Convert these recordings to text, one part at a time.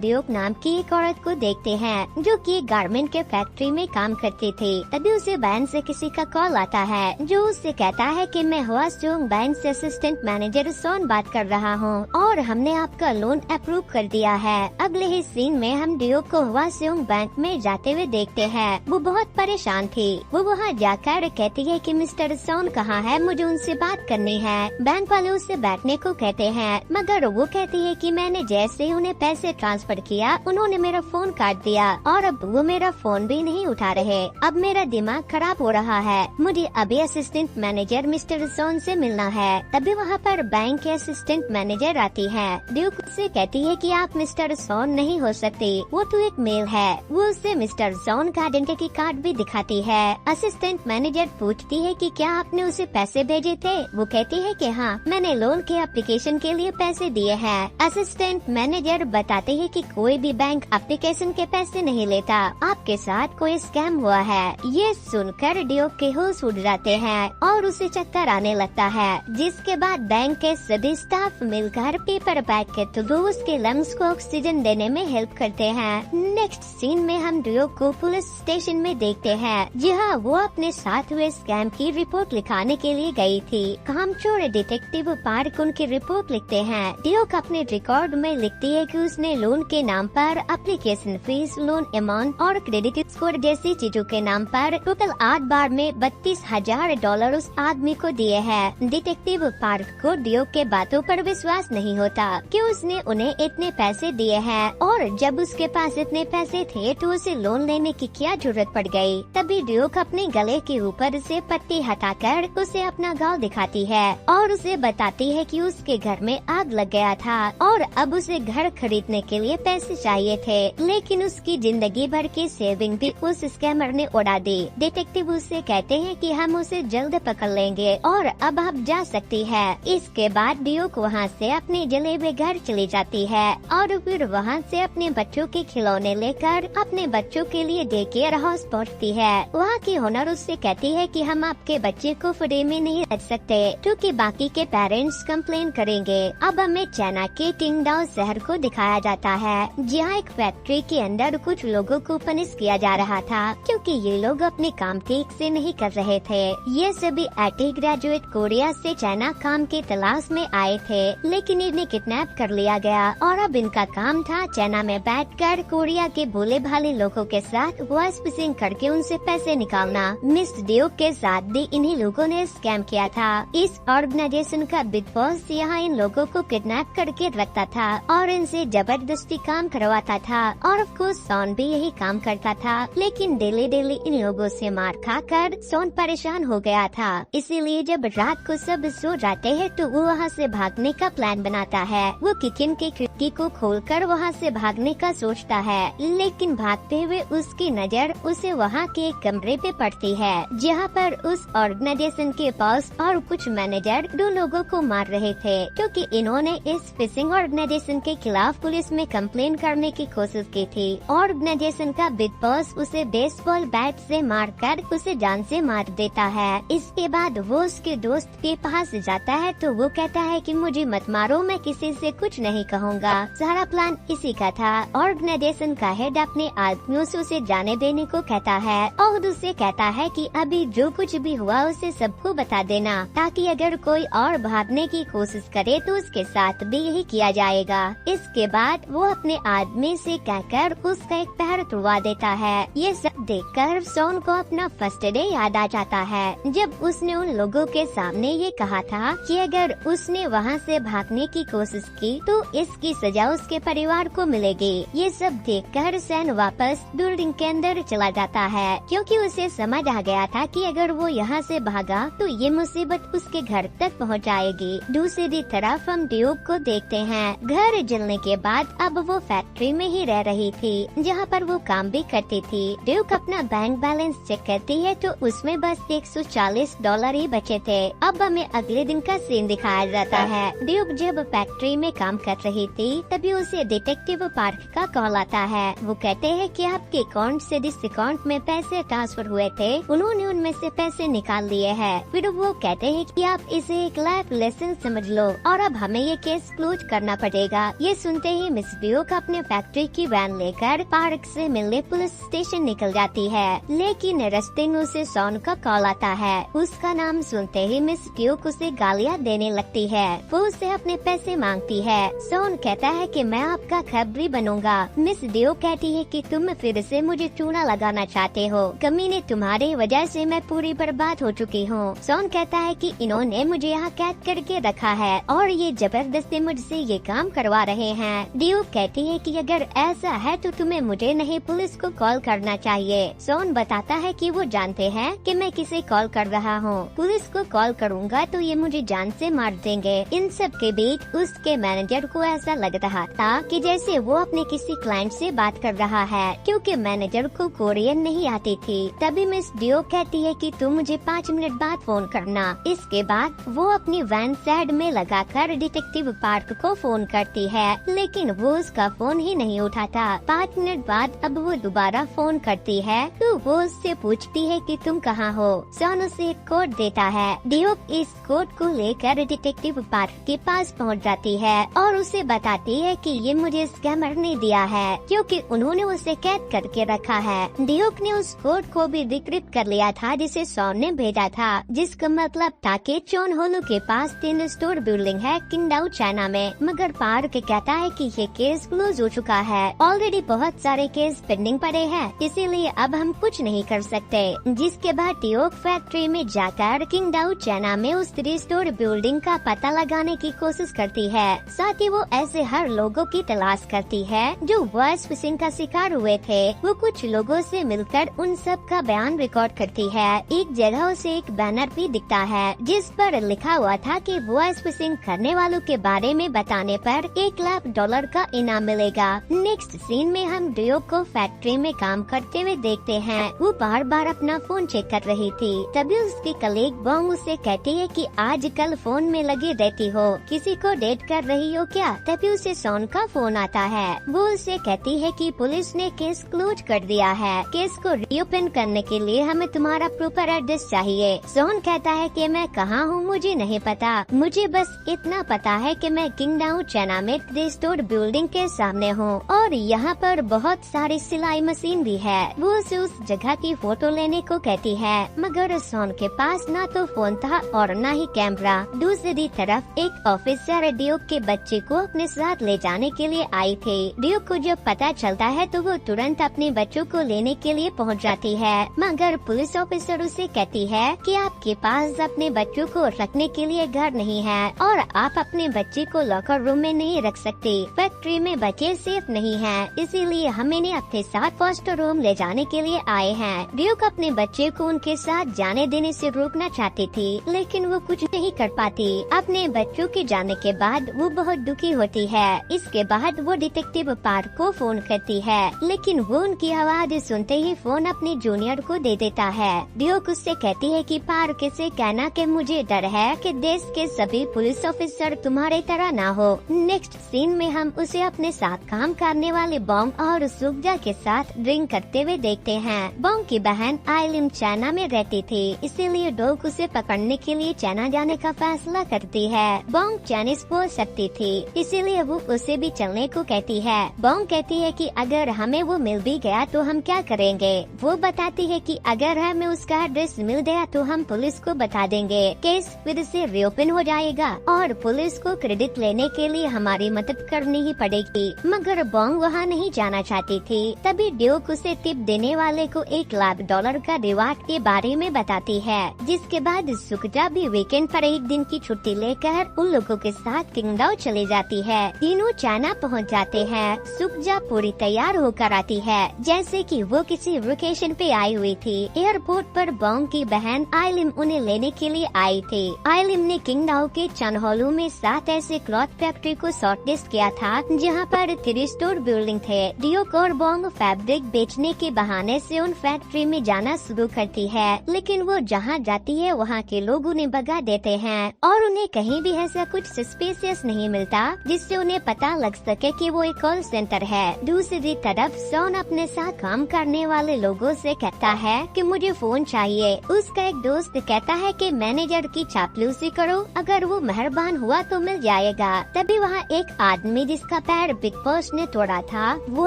Duke नाम की एक औरत को देखते हैं जो कि गारमेंट के फैक्ट्री में काम करती थी। तभी उसे बैंक से किसी का कॉल आता है जो उससे कहता है कि मैं हुआसुंग बैंक से असिस्टेंट मैनेजर सोन बात कर रहा हूँ और हमने आपका लोन अप्रूव कर दिया है। अगले ही सीन में हम ड्यूक को हुआसुंग बैंक में जाते हुए देखते हैं। वो बहुत परेशान थी। वो वहाँ जाकर कहती है कि मिस्टर सोन कहाँ है, मुझे उनसे बात करनी है। बैंक वाले उससे बैठने को कहते हैं मगर वो कहती है कि मैंने जैसे ही उन्हें पैसे ट्रांसफर किया उन्होंने मेरा फोन काट दिया और अब वो मेरा फोन भी नहीं उठा रहे। अब मेरा दिमाग खराब हो रहा है। मुझे अभी असिस्टेंट मैनेजर मिस्टर सोन से मिलना है। तभी वहाँ पर बैंक के असिस्टेंट मैनेजर आती है। ड्यूक से कहती है कि आप मिस्टर सोन नहीं हो सकते, वो तो एक मेल है। वो उससे मिस्टर सोन का आइडेंटिटी कार्ड भी दिखाती है। असिस्टेंट मैनेजर पूछती है कि क्या आपने उसे पैसे भेजे थे। वो कहती है कि हाँ, मैंने लोन के एप्लीकेशन के लिए पैसे दिए हैं। असिस्टेंट मैनेजर बताते हैं कि कोई भी बैंक एप्लीकेशन के पैसे नहीं लेता, आपके साथ कोई स्कैम हुआ है। ये सुनकर ड्यूक के होश उड़ जाते हैं और उसे चक्कर आने लगता है। जिसके बाद बैंक के सभी स्टाफ मिलकर पेपर बैग के थ्रू उसके लंग्स को ऑक्सीजन देने में हेल्प करते हैं। नेक्स्ट सीन में हम ड्यूक को पुलिस स्टेशन में देखते हैं जहाँ वो अपने साथ हुए स्कैम की रिपोर्ट लिखाने के लिए गई थी। कामचोर डिटेक्टिव पार्क उनकी रिपोर्ट लिखते हैं। ड्यूक अपने रिकॉर्ड में लिखती है कि उसने लोन के नाम पर एप्लीकेशन फीस, लोन अमाउंट और क्रेडिट स्कोर जैसी चीजों के नाम पर टोटल 8 बार में $32,000 उस आदमी को दिए हैं। डिटेक्टिव पार्क को ड्यूक के बातों पर विश्वास नहीं होता कि उसने उन्हें इतने पैसे दिए हैं और जब उसके पास इतने पैसे थे तो उसे लोन लेने की क्या जरूरत पड़ गई। तभी ड्यूक अपने गले के ऊपर से पट्टी हटाकर उसे अपना घाव दिखाती है और उसे बताती है कि उसके घर में आग लग गया था और अब उसे घर खरीदने के लिए पैसे चाहिए थे, लेकिन उसकी जिंदगी भर की सेविंग भी उस स्कैमर ने उड़ा दी। डिटेक्टिव उससे कहते हैं कि हम उसे जल्द पकड़ लेंगे और अब आप जा सकती है। इसके बाद ड्यूक वहाँ से अपने जले हुए घर चली जाती है और फिर वहाँ से अपने बच्चों के खिलौने लेकर अपने बच्चों के लिए डे केयर हाउस पहुँचती है। वहाँ की ओनर उससे कहती है कि हम आपके बच्चे को फ्री में नहीं रख सकते क्योंकि बाकी के पेरेंट्स कंप्लेन करेंगे। अब हमें चाइना के टिंगडाओ शहर को दिखाया जाता है जहाँ एक फैक्ट्री के अंदर कुछ लोगों को पनिश किया जा रहा था क्योंकि ये लोग अपने काम ठीक से नहीं कर रहे थे। ये सभी IT ग्रेजुएट कोरिया से चाइना काम की तलाश में आए थे, लेकिन इन्हें किडनैप कर लिया गया और अब इनका काम था चाइना में बैठकर कोरिया के भोले भाले लोगों के साथ वॉइस फिशिंग करके उनसे पैसे निकालना। मिस ड्यूक के साथ भी इन्हीं लोगों ने स्कैम किया था। इस ऑर्गेनाइजेशन का बिग बॉस यहाँ इन लोगों को किडनैप करके रखता था और इनसे जबरदस्ती काम करवाता था और ऑफ कोर्स सोन भी यही काम करता था, लेकिन डेली डेली इन लोगों से मार खाकर सोन परेशान हो गया था। इसीलिए जब रात को सब सो जाते हैं तो वो वहाँ से भागने का प्लान बनाता है। वो किचन की खिड़की को खोलकर वहाँ से भागने का सोचता है, लेकिन भागते हुए उसकी नजर उसे वहाँ के एक कमरे पे पड़ती है जहाँ पर उस ऑर्गेनाइजेशन के बॉस और कुछ मैनेजर 2 लोगों को मार रहे थे क्योंकि इन्होंने इस फिशिंग ऑर्गेनाइजेशन के खिलाफ पुलिस में कंप्लेन करने की कोशिश की थी। ऑर्गेनाइजेशन का बिग बॉस उसे बेसबॉल बैट से मारकर उसे जान से मार देता है। इसके बाद वो उसके दोस्त के पास जाता है तो वो कहता है कि मुझे मत मारो, मैं किसी से कुछ नहीं कहूँगा। सारा प्लान इसी का था। ऑर्गेनाइजेशन का हेड अपने आदमियों से उसे जाने देने को कहता है और उसे कहता है कि अभी जो कुछ भी हुआ उसे सबको बता देना ताकि अगर कोई और भागने की कोशिश करे तो उसके साथ भी यही किया जाएगा। इसके बाद वो अपने आदमी से कहकर उसका एक पैर तुड़वा देता है। ये सब देखकर सोन को अपना फर्स्ट डे याद आ जाता है जब उसने उन लोगों के सामने ये कहा था कि अगर उसने वहाँ से भागने की कोशिश की तो इसकी सजा उसके परिवार को मिलेगी। ये सब देखकर सैन वापस बिल्डिंग के अंदर चला जाता है क्योंकि उसे समझ आ गया था कि अगर वो यहाँ से भागा तो ये मुसीबत उसके घर तक पहुँच जाएगी। दूसरी तरफ हम ड्यूक को देखते हैं। घर जलने के बाद अब वो फैक्ट्री में ही रह रही थी जहाँ पर वो काम भी करती थी। ड्यूक अपना बैंक बैलेंस चेक करती है तो उसमें बस $140 ही बचे थे। अब हमें अगले दिन का सीन दिखाया जाता है। ड्यूक जब फैक्ट्री में काम कर रही थी तभी उसे डिटेक्टिव पार्क का कॉल आता है। वो कहते हैं कि आपके अकाउंट से जिस अकाउंट में पैसे ट्रांसफर हुए थे उन्होंने उनमें से पैसे निकाल लिए हैं। फिर वो कहते हैं कि आप इसे एक लाइफ लेसन समझ लो और अब हमें ये केस क्लोज करना पड़ेगा। ये सुनते ही मिस ड्यूक अपने फैक्ट्री की वैन लेकर पार्क से मिलने पुलिस स्टेशन निकल जाती है। लेकिन रास्ते में उसे सॉन का कॉल आता है। उसका नाम सुनते ही मिस ड्यूक उसे गालियाँ देने लगती है। वो उसे अपने पैसे मांगती है। सॉन कहता है कि मैं आपका खबरी बनूंगा। मिस ड्यूक कहती है कि तुम फिर से मुझे चूना लगाना चाहते हो। कमीने, तुम्हारी वजह से मैं पूरी बर्बाद हो चुकी हूँ। सॉन कहता है कि इन्होंने मुझे यहाँ कैद करके रखा है और ये जबरदस्ती मुझसे ये काम करवा रहे हैं। ड्यूक कहती है कि अगर ऐसा है तो तुम्हें मुझे नहीं पुलिस को कॉल करना चाहिए। सॉन बताता है कि वो जानते हैं कि मैं किसे कॉल कर रहा हूँ। पुलिस को कॉल करूँगा तो ये मुझे जान से मार देंगे। इन सब के बीच उसके मैनेजर को ऐसा लग रहा था कि जैसे वो अपने किसी क्लाइंट से बात कर रहा है, क्योंकि मैनेजर को कोरियन नहीं आती थी। तभी मिस ड्यूक कहती है कि तुम मुझे 5 मिनट बाद फोन करना। इसके बाद वो अपनी वैन साइड में लगाकर डिटेक्टिव पार्क को फोन करती है, लेकिन वो उसका फोन ही नहीं उठाता। 5 मिनट बाद अब वो दोबारा फोन करती है तो वो उससे पूछती है कि तुम कहाँ हो। सॉन उसे एक कोड देता है। ड्यूक इस कोड को लेकर डिटेक्टिव पार्क के पास पहुंच जाती है और उसे बताती है कि ये मुझे स्कैमर ने दिया है, क्योंकि उन्होंने उसे कैद करके रखा है। ड्यूक ने उस कोड को भी डिक्रिप्ट कर लिया था जिसे सॉन ने भेजा था, जिसका मतलब था कि चोन होलू के पास 3 स्टोर बिल्डिंग है किंगडाउ चाइना में। मगर पार्क कहता है कि ये केस क्लोज हो चुका है। ऑलरेडी बहुत सारे केस पेंडिंग पड़े हैं, इसीलिए अब हम कुछ नहीं कर सकते। जिसके बाद ड्यूक फैक्ट्री में जाकर किंगडाउ चाइना में उस 3 स्टोर बिल्डिंग का पता लगाने की कोशिश करती है। साथ ही वो ऐसे हर लोगों की तलाश करती है जो वॉइस फिशिंग का शिकार हुए थे। वो कुछ लोगों से मिलकर उन सब का बयान रिकॉर्ड करती है। एक जगह उसे एक बैनर भी दिखता है जिस पर लिखा हुआ था कि वॉइस फिशिंग करने वालों के बारे में बताने पर $1,00,000 का इनाम मिलेगा। नेक्स्ट सीन में हम ड्यूक को फैक्ट्री में काम करते हुए देखते हैं। वो बार बार अपना फोन चेक कर रही थी। तभी उसकी कलीग बॉन्ग उसे कहती है कि आजकल फोन में लगी रहती हो, किसी को डेट कर रही हो क्या? तभी उसे सॉन का फोन आता है। वो उसे कहती है कि पुलिस ने केस क्लोज कर दिया है। केस को रीओपन करने के लिए हमें तुम्हारा प्रॉपर एड्रेस चाहिए। सॉन कहता है कि मैं कहाँ हूँ मुझे नहीं पता, मुझे बस इतना पता है कि मैं किंगडाउ चाइना में 3 स्टोर बिल्डिंग के सामने हूँ और यहाँ पर बहुत सारी सिलाई मशीन भी है। वो उसे उस जगह की फोटो लेने को कहती है, मगर सॉन के पास ना तो फोन था और न ही कैमरा। दूसरी तरफ एक ऑफिसर ड्यूक के बच्चे को अपने साथ ले जाने के लिए आई थी। ड्यूक को जब पता चलता है तो वो तुरंत अपने बच्चों को लेने के लिए पहुंच जाती है, मगर पुलिस ऑफिसर उसे कहती है कि आपके पास अपने बच्चों को रखने के लिए घर नहीं है और आप अपने बच्चे को लॉकर रूम में नहीं रख सकते। फैक्ट्री में बच्चे सेफ नहीं हैं, इसीलिए हम इन्हें अपने साथ फॉस्टर होम ले जाने के लिए आए हैं। ड्यूक अपने बच्चे को उनके साथ जाने देने से रोकना चाहती थी, लेकिन वो कुछ नहीं कर पाती। अपने बच्चों के जाने के बाद वो बहुत दुखी होती है। इसके बाद वो डिटेक्टिव पार्क को फोन करती है, लेकिन वो उनकी आवाज सुनते ही फोन अपने जूनियर को दे देता है। ड्यूक उससे कहती है कि पार्क से कहना कि मुझे डर है कि देश के सभी पुलिस ऑफिसर तुम्हारे तरह ना हो। नेक्स्ट सीन में हम उसे अपने साथ काम करने वाले बॉन्ग और सुगजा के साथ ड्रिंक करते हुए देखते हैं। बॉन्ग की बहन आइलिम चाइना में रहती थी, इसीलिए डोक उसे पकड़ने के लिए चाइना जाने का फैसला करती है। बॉन्ग चाइनीज बोल सकती थी, इसीलिए वो उसे भी चलने को कहती है। बॉन्ग कहती है कि अगर हमें वो मिल भी गया तो हम क्या करेंगे। वो बताती है कि अगर हमें उसका एड्रेस मिल गया तो हम पुलिस को बता देंगे, केस फिर से रीओपन हो जाएगा और पुलिस को क्रेडिट लेने के लिए हमारी मदद करनी ही पड़ेगी। मगर बॉन्ग वहाँ नहीं जाना चाहती थी। तभी ड्यूक उसे टिप देने वाले को $1,00,000 का रिवार्ड के बारे में बताती है। जिसके बाद सुकजा भी वीकेंड पर एक दिन की छुट्टी लेकर उन लोगों के साथ किंगडाउ चली जाती है। तीनों चाइना पहुंच जाते हैं। सुकजा पूरी तैयार होकर आती है जैसे कि वो किसी वेकेशन पे आई हुई थी। एयरपोर्ट पर बॉन्ग की बहन आइलिम उन्हें लेने के लिए आई थी। आइलिम ने किंगडाउ के चनहोलू में 7 ऐसे क्लॉथ फैक्ट्री को शॉर्टलिस्ट किया था जहाँ पर 3 स्टोर बिल्डिंग थे। ड्यूक और बॉन्ग फैब्रिक बेचने के बहाने से उन फैक्ट्री में जाना शुरू करती है, लेकिन वो जहाँ जाती है वहाँ के लोग उन्हें भगा देते हैं और उन्हें कहीं भी ऐसा कुछ सस्पिशियस नहीं मिलता जिससे उन्हें पता लग सके कि वो वो एक कॉल सेंटर है। दूसरी तरफ सोन अपने साथ काम करने वाले लोगों से कहता है कि मुझे फोन चाहिए। उसका एक दोस्त कहता है कि मैनेजर की चापलूसी करो, अगर वो मेहरबान हुआ तो मिल जाएगा। तभी वहाँ एक आदमी जिसका पैर बिग बॉस ने तोड़ा था वो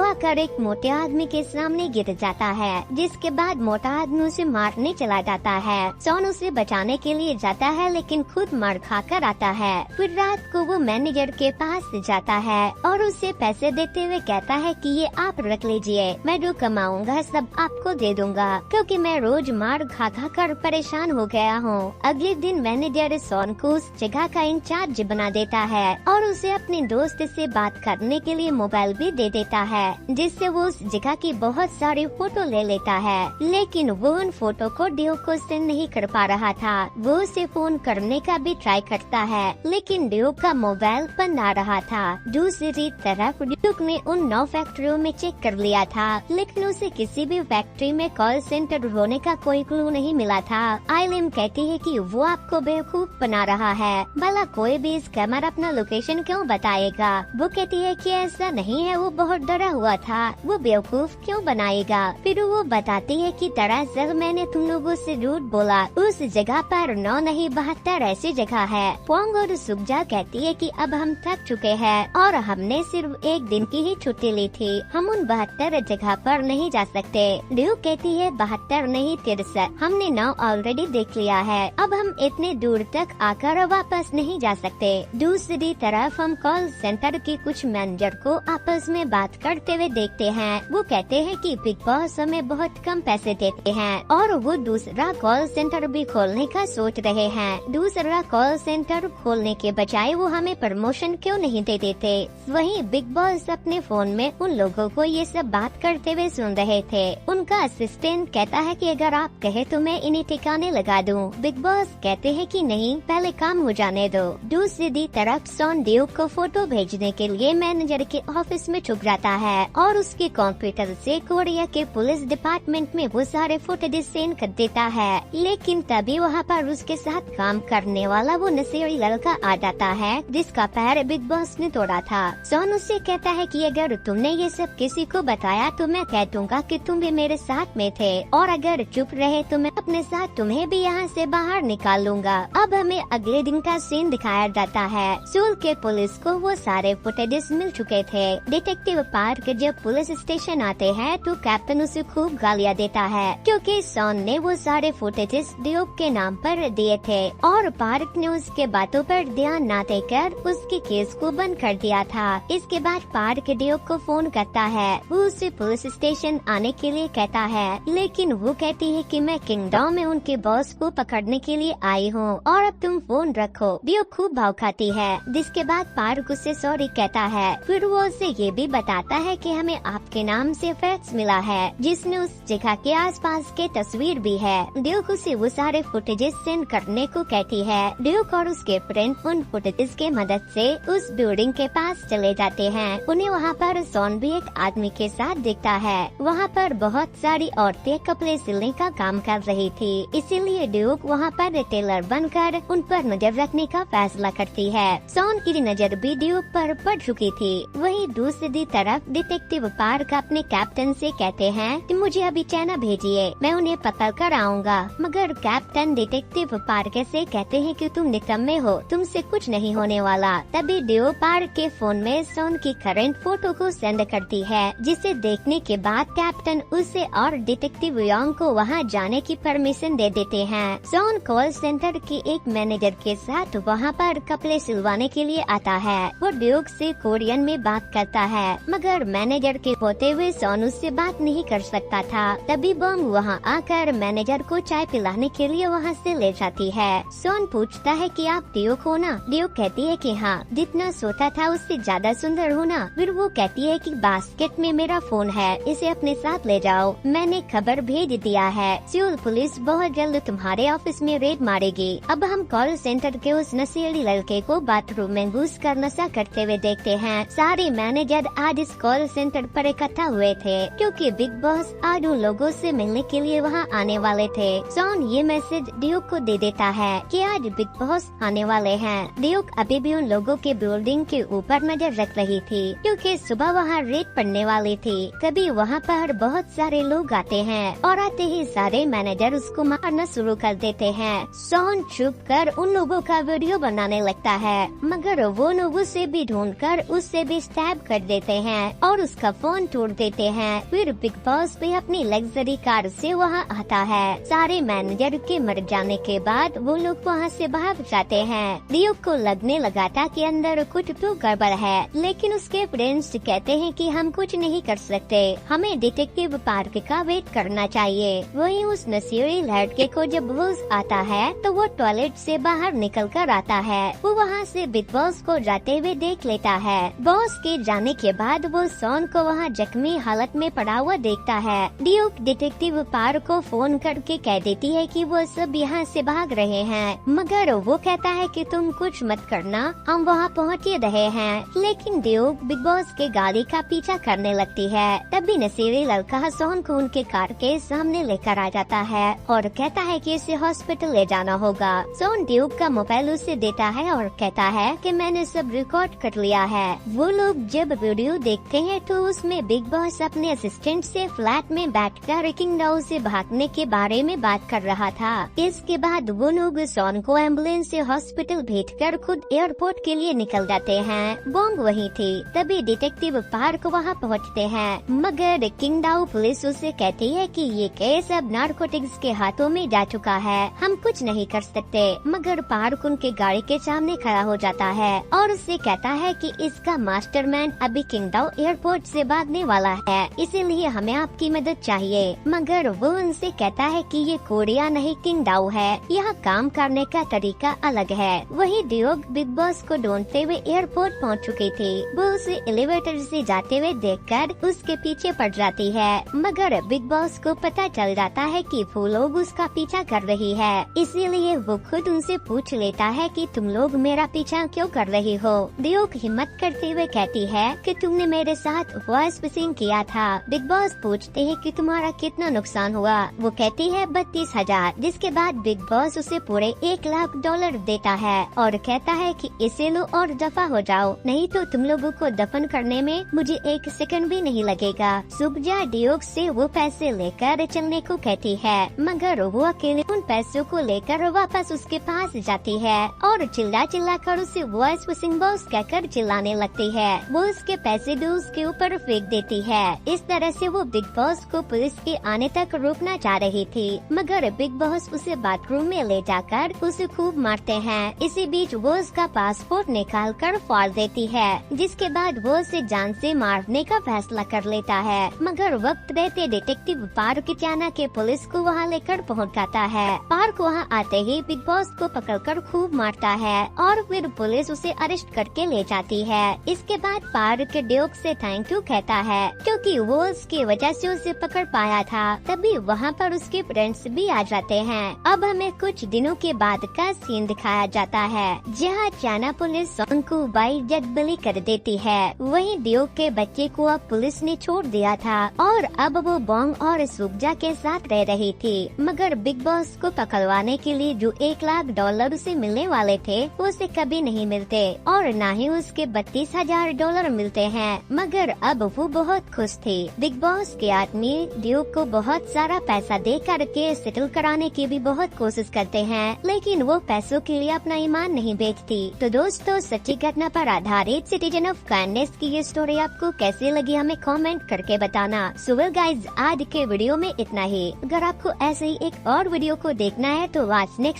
आकर एक मोटे आदमी के सामने गिर जाता है, जिसके बाद मोटा आदमी उसे मारने चला जाता है। सोन उसे बचाने के लिए जाता है लेकिन खुद मार खाकर आता है। फिर रात को वो मैनेजर के पास जाता है और उसे पैसे देते हुए कहता है कि ये आप रख लीजिए, मैं जो कमाऊंगा सब आपको दे दूंगा, क्योंकि मैं रोज मार खा खा कर परेशान हो गया हूँ। अगले दिन मैनेजर सोन को उस जगह का इंचार्ज बना देता है और उसे अपने दोस्त से बात करने के लिए मोबाइल भी दे देता है, जिससे वो उस जगह की बहुत सारी फोटो ले लेता है। लेकिन वो उन फोटो को ड्यूक को सेंड नहीं कर पा रहा था। वो उसे फोन करने का भी ट्राई करता है लेकिन ड्यूक का मोबाइल बंद आ रहा था। दूसरी तरफ ड्यूक ने उन 9 फैक्ट्रियों में चेक कर लिया था लेकिन उसे किसी भी फैक्ट्री में कॉल सेंटर होने का कोई क्लू नहीं मिला था। आइलिम कहती है कि वो आपको बेवकूफ बना रहा है, भला कोई भी इस कैमरा अपना लोकेशन क्यों बताएगा। वो कहती है कि ऐसा नहीं है, वो बहुत डरा हुआ था, वो बेवकूफ क्यों बनाएगा। फिर वो बताती है कि दरअसल मैंने तुम लोगों से झूठ बोला, उस जगह पर 9 नहीं 72 ऐसी जगह है। पोंग और सुगजा कहती है कि अब हम थक चुके हैं और हमने सिर्फ एक दिन की ही छुट्टी ली थी, हम उन 72 जगह पर नहीं जा सकते। ड्यू कहती है 72 नहीं 63, हमने 9 ऑलरेडी देख लिया है, अब हम इतने दूर तक आकर वापस नहीं जा सकते। दूसरी तरफ हम कॉल सेंटर के कुछ मैनेजर को आपस में बात करते हुए देखते हैं। वो कहते हैं कि बिग बॉस हमें बहुत कम पैसे देते हैं और वो दूसरा कॉल सेंटर भी खोलने का सोच रहे हैं। दूसरा कॉल सेंटर खोलने के बजाय वो हमें प्रमोशन क्यों नहीं दे देते। वहीं बिग बॉस अपने फोन में उन लोगों को ये सब बात करते हुए सुन रहे थे। उनका असिस्टेंट कहता है कि अगर आप कहे तो मैं इन्हें ठिकाने लगा दूं। बिग बॉस कहते हैं कि नहीं, पहले काम हो जाने दो। दूसरी तरफ सोन ड्यूक को फोटो भेजने के लिए मैनेजर के ऑफिस में छुप जाता है और उसके कंप्यूटर से कोरिया के पुलिस डिपार्टमेंट में वो सारे फुटेज सेंड कर देता है। लेकिन तभी वहाँ पर उसके साथ काम करने वाला वो नशेड़ी लड़का आ जाता है जिसका पैर बिग बॉस ने तोड़ा था। सोन उससे कहता है कि अगर तुमने ये सब किसी को बताया तो मैं कह दूंगा कि तुम भी मेरे साथ में थे और अगर चुप रहे तो मैं अपने साथ तुम्हें भी यहाँ से बाहर निकाल लूंगा। अब हमें अगले दिन का सीन दिखाया जाता है। सूल के पुलिस को वो सारे फुटेजेस मिल चुके थे। डिटेक्टिव पार्क जब पुलिस स्टेशन आते हैं तो कैप्टन उसे खूब गालियाँ देता है क्योंकि सोन ने वो सारे फुटेजेस ड्यूक के नाम पर दिए थे और पार्क ने उसके बातों पर ध्यान न देकर उसके केस को बंद कर दिया था। इसके बाद पार्क ड्यूक को फोन करता है। वो उसे पुलिस स्टेशन आने के लिए कहता है लेकिन वो कहती है कि मैं किंगडम में उनके बॉस को पकड़ने के लिए आई हूँ और अब तुम फोन रखो। ड्यूक खूब भाव खाती है जिसके बाद पार्क उसे सॉरी कहता है। फिर वो उसे ये भी बताता है कि हमें आपके नाम से फैक्स मिला है जिसमें उस जगह के आसपास के तस्वीर भी है। ड्यूक उसे वो सारे फुटेजेस सेंड करने को कहती है। ड्यूक और उसके फ्रेंड उन फुटेजेस के मदद से उस बिल्डिंग के पास चले जाते हैं। उन्हें वहाँ पर सोन भी एक आदमी के साथ दिखता है। वहाँ पर बहुत सारी औरतें कपड़े सिलने का काम कर रही थी, इसीलिए ड्यूक वहाँ पर टेलर बनकर उन पर नजर रखने का फैसला करती है। सोन की नजर भी ड्यूक पर पड़ चुकी थी। वहीं दूसरी तरफ डिटेक्टिव पार्क अपने कैप्टन से कहते हैं कि मुझे अभी चाइना भेजिए, मैं उन्हें पकड़ कर आऊँगा। मगर कैप्टन डिटेक्टिव पार्क से कहते हैं कि तुम निकम्मे हो, तुमसे कुछ नहीं होने वाला। तभी ड्यू पार्क के फोन में सोन की करंट फोटो को सेंड करती है, जिसे देखने के बाद कैप्टन उसे और डिटेक्टिव योंग को वहाँ जाने की परमिशन दे देते हैं। सोन कॉल सेंटर के एक मैनेजर के साथ वहाँ पर कपड़े सिलवाने के लिए आता है। वो ड्यूक से कोरियन में बात करता है मगर मैनेजर के होते हुए सोन उससे बात नहीं कर सकता था। तभी बॉन्ग वहाँ आकर मैनेजर को चाय पिलाने के लिए वहाँ से ले जाती है। सोन पूछता है कि आप ड्यूक हो ना? ड्यूक कहती है कि हाँ, जितना सोता था उससे ज्यादा सुंदर हो ना। फिर वो कहती है कि बास्केट में मेरा फोन है, इसे अपने साथ ले जाओ। जाओ, मैंने खबर भेज दिया है, सियोल पुलिस बहुत जल्द तुम्हारे ऑफिस में रेड मारेगी। अब हम कॉल सेंटर के उस नशेड़ी लड़के को बाथरूम में घुस कर नशा करते हुए देखते हैं। सारे मैनेजर आज इस कॉल सेंटर पर इकट्ठा हुए थे क्योंकि बिग बॉस आज उन लोगों से मिलने के लिए वहां आने वाले थे। शॉन ये मैसेज ड्यूक को दे देता है कि आज बिग बॉस आने वाले हैं। ड्यूक अभी भी उन लोगों के बिल्डिंग के ऊपर नजर रख रही थी क्योंकि सुबह वहाँ रेड पड़ने वाली थी। तभी वहाँ पर बहुत सारे लोग आते हैं और आते ही सारे मैनेजर उसको मारना शुरू कर देते हैं। शॉन छुप कर उन लोगों का वीडियो बनाने लगता है, मगर वो लोग उसे भी ढूंढकर उससे भी स्टैब कर देते हैं और उसका फोन तोड़ देते हैं। फिर बिग बॉस भी अपनी लग्जरी कार से वहाँ आता है। सारे मैनेजर के मर जाने के बाद वो लोग वहाँ से भाग जाते हैं। ड्यूक को लगने लगा था कि अंदर कुछ तो गड़बड़ है, लेकिन उसके फ्रेंड्स कहते हैं कि हम कुछ नहीं कर सकते, हमें डिटेक्टिव पार्क का वेट करना चाहिए। वहीं उस नशेड़ी लड़के को जब होश आता है तो वो टॉयलेट से बाहर निकल कर आता है। वो वहाँ से बिग बॉस को जाते हुए देख लेता है। बॉस के जाने के बाद वो शॉन को वहाँ जख्मी हालत में पड़ा हुआ देखता है। ड्यूक डिटेक्टिव पार्क को फोन करके कह देती है कि वो सब यहाँ से भाग रहे हैं, मगर वो कहता है कि तुम कुछ मत करना, हम वहाँ पहुँच ही रहे हैं। लेकिन ड्यूक बिग बॉस के गाड़ी का पीछा करने लगती है। तभी नशेड़ी लड़का शॉन को उनके कार के सामने लेकर आ जाता है और कहता है कि इसे हॉस्पिटल ले जाना होगा। शॉन ड्यूक का मोबाइल उसे देता है और कहता है कि मैंने सब रिकॉर्ड कर लिया है। वो लोग जब वीडियो देखते हैं तो उसमें बिग बॉस अपने असिस्टेंट से फ्लैट में बैठकर किंगडाउ से भागने के बारे में बात कर रहा था। इसके बाद वो लोग शॉन को एम्बुलेंस से हॉस्पिटल भेजकर खुद एयरपोर्ट के लिए निकल जाते हैं। बॉन्ग वही थी। तभी डिटेक्टिव पार्क वहाँ पहुँचते हैं, मगर किंगडाउ पुलिस उसे कहती है कि ये केस अब नारकोटिक्स के हाथों में जा चुका है, हम कुछ नहीं कर सकते। मगर पार्क उनके गाड़ी के सामने खड़ा हो जाता है और उससे कहता है कि इसका मास्टरमाइंड अभी किंगडाउ एयरपोर्ट से भागने वाला है, इसीलिए हमें आपकी मदद चाहिए। मगर वो उनसे कहता है कि ये कोरिया नहीं किंगडाउ है, यहाँ काम करने का तरीका अलग है। वही ड्यूक बिग बॉस को ढूंढते हुए एयरपोर्ट पहुँच चुकी थी। वो उसे एलिवेटर से जाते हुए देखकर उसके पीछे पड़ जाती है, मगर बिग बॉस को पता चल जाता है कि वो लोग उसका पीछा कर रही है। इसीलिए वो खुद उनसे पूछ लेता है कि तुम लोग मेरा पीछा क्यों कर रही हो। ड्यूक हिम्मत करते हुए कहती है कि तुमने मेरे साथ वॉइस फिशिंग किया था। बिग बॉस पूछते हैं कि तुम्हारा कितना नुकसान हुआ। वो कहती है 32,000, जिसके बाद बिग बॉस उसे पूरे $1,00,000 देता है और कहता है कि इसे लो और दफा हो जाओ, नहीं तो तुम लोगों को दफन करने में मुझे 1 सेकंड भी नहीं लगेगा। सुबजा ड्यूक से वो पैसे लेकर चलने को कहती है, मगर वो अकेले उन पैसों को लेकर वापस उसके पास जाती है और चिल्ला चिल्ला कर उसे वॉइस फिशिंग बॉस कहकर चिल्लाने लगती है। वो उसके पैसे भी उसके ऊपर फेंक देती है। इस तरह से वो बिग बॉस को पुलिस के आने तक रोकना चाह रही थी, मगर बिग बॉस उसे बाथरूम में ले जाकर उसे खूब मारते हैं। इसी बीच वो उसका पासपोर्ट निकाल कर फाड़ देती है, जिसके बाद वो उसे जान से मारने का फैसला कर लेता है। मगर वक्त रहते डिटेक्टिव पार्क चाना के पुलिस को वहाँ लेकर पहुँच जाता है। पार्क वहाँ आते ही बिग बॉस को पकड़कर खूब मारता है और फिर पुलिस उसे अरेस्ट करके ले जाती है। इसके बाद पार्क ड्यूक से थैंक यू कहता है क्योंकि वो उसकी वजह से उसे पकड़ पाया था। तभी वहाँ पर उसके फ्रेंड्स भी आ जाते हैं। अब हमें कुछ दिनों के बाद का सीन दिखाया जाता है जहाँ चाना पुलिस शॉन को बाई जग बली कर देती है। वहीं ड्यूक के बच्चे को अब पुलिस ने छोड़ दिया था और अब वो बॉन्ग और सुबजा के साथ रह रही थी। मगर बिग बॉस को पकड़वाने के लिए जो $1,00,000 उसे मिलने वाले थे वो उसे कभी नहीं मिलते और न ही उसके $32,000 मिलते हैं। मगर अब वो बहुत खुश थी। बिग बॉस के आदमी ड्यूक को बहुत सारा पैसा दे करके सेटल कराने की भी बहुत कोशिश करते हैं, लेकिन वो पैसों के लिए अपना ईमान नहीं बेचती। तो दोस्तों, सच्ची घटना पर आधारित सिटीजन ऑफ काइंडनेस की ये स्टोरी आपको कैसी लगी हमें कमेंट करके बताना। सो वेल गाइज, आज के वीडियो में इतना ही। अगर आपको ऐसे ही एक और वीडियो को देखना है तो वॉच नेक्स्ट